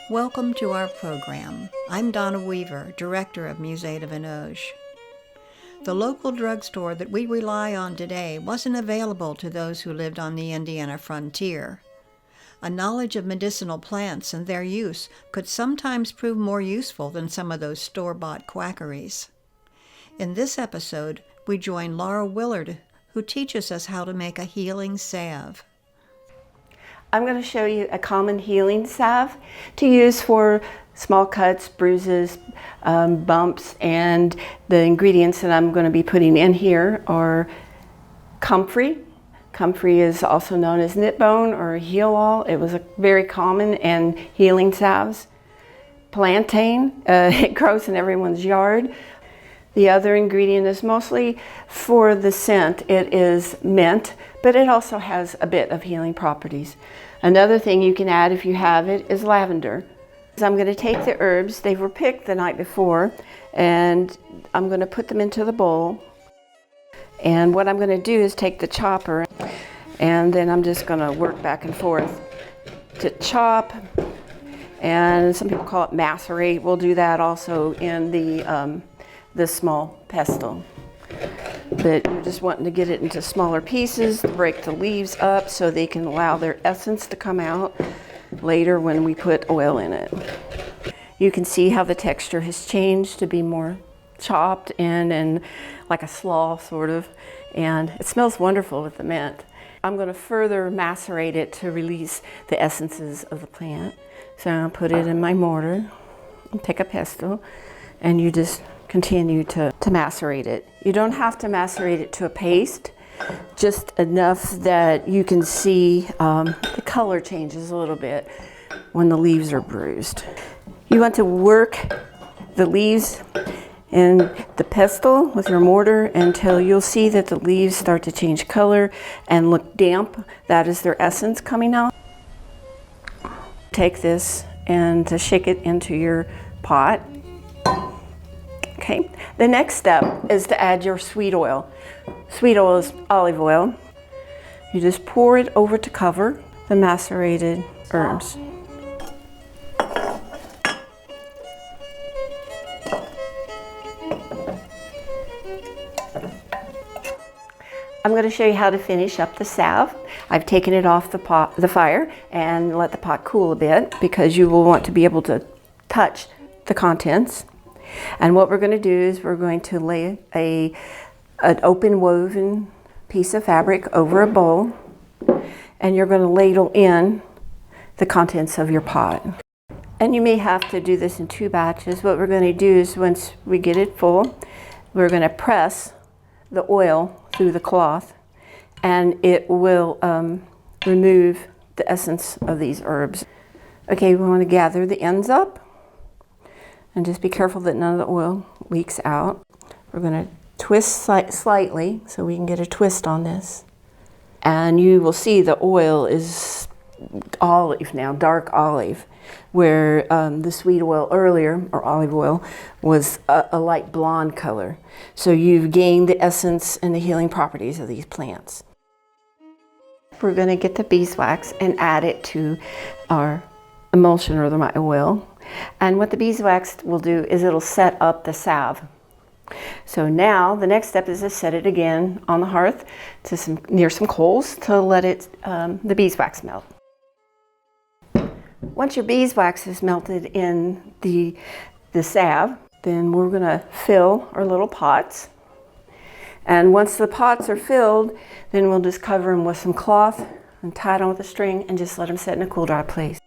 Welcome to our program. I'm Donna Weaver, Director of Musee de Venoge. The local drugstore that we rely on today wasn't available to those who lived on the Indiana frontier. A knowledge of medicinal plants and their use could sometimes prove more useful than some of those store-bought quackeries. In this episode, we join Laura Willyard, who teaches us how to make a healing salve. I'm going to show you a common healing salve to use for small cuts, bruises, bumps, and the ingredients that I'm going to be putting in here are comfrey. Comfrey is also known as knit bone or heel all. It was a very common and healing salves. Plantain, it grows in everyone's yard. The other ingredient is mostly for the scent. It is mint, but it also has a bit of healing properties. Another thing you can add if you have it is lavender. So I'm going to take the herbs, they were picked the night before, and I'm going to put them into the bowl. And what I'm going to do is take the chopper, and then I'm just going to work back and forth to chop. And some people call it macerate. We'll do that also in the small pestle. But you're just wanting to get it into smaller pieces, break the leaves up so they can allow their essence to come out later when we put oil in it. You can see how the texture has changed to be more chopped and like a slaw sort of, and it smells wonderful with the mint. I'm going to further macerate it to release the essences of the plant. So I'll put it in my mortar and take a pestle, and you just continue to macerate it. You don't have to macerate it to a paste, just enough that you can see the color changes a little bit when the leaves are bruised. You want to work the leaves in the pestle with your mortar until you'll see that the leaves start to change color and look damp. That is their essence coming out. Take this and to shake it into your pot. Okay, the next step is to add your sweet oil. Sweet oil is olive oil. You just pour it over to cover the macerated herbs. I'm going to show you how to finish up the salve. I've taken it off the fire and let the pot cool a bit because you will want to be able to touch the contents. And what we're going to do is we're going to lay an open woven piece of fabric over a bowl, and you're going to ladle in the contents of your pot. And you may have to do this in 2 batches. What we're going to do is once we get it full, we're going to press the oil through the cloth, and it will remove the essence of these herbs. Okay, we want to gather the ends up. And just be careful that none of the oil leaks out. We're going to twist slightly so we can get a twist on this. And you will see the oil is olive now, dark olive, where the sweet oil earlier, or olive oil, was a light blonde color. So you've gained the essence and the healing properties of these plants. We're going to get the beeswax and add it to our emulsion or my oil. And what the beeswax will do is it'll set up the salve. So now the next step is to set it again on the hearth to near some coals to let it the beeswax melt. Once your beeswax is melted in the salve, then we're going to fill our little pots. And once the pots are filled, then we'll just cover them with some cloth and tie them with a string and just let them sit in a cool, dry place.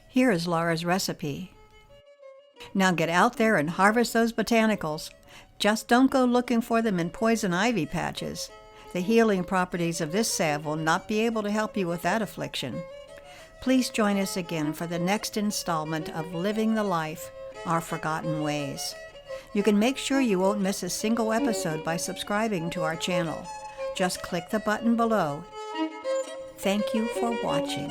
Here is Laura's recipe. Now get out there and harvest those botanicals. Just don't go looking for them in poison ivy patches. The healing properties of this salve will not be able to help you with that affliction. Please join us again for the next installment of Living the Life, Our Forgotten Ways. You can make sure you won't miss a single episode by subscribing to our channel. Just click the button below. Thank you for watching.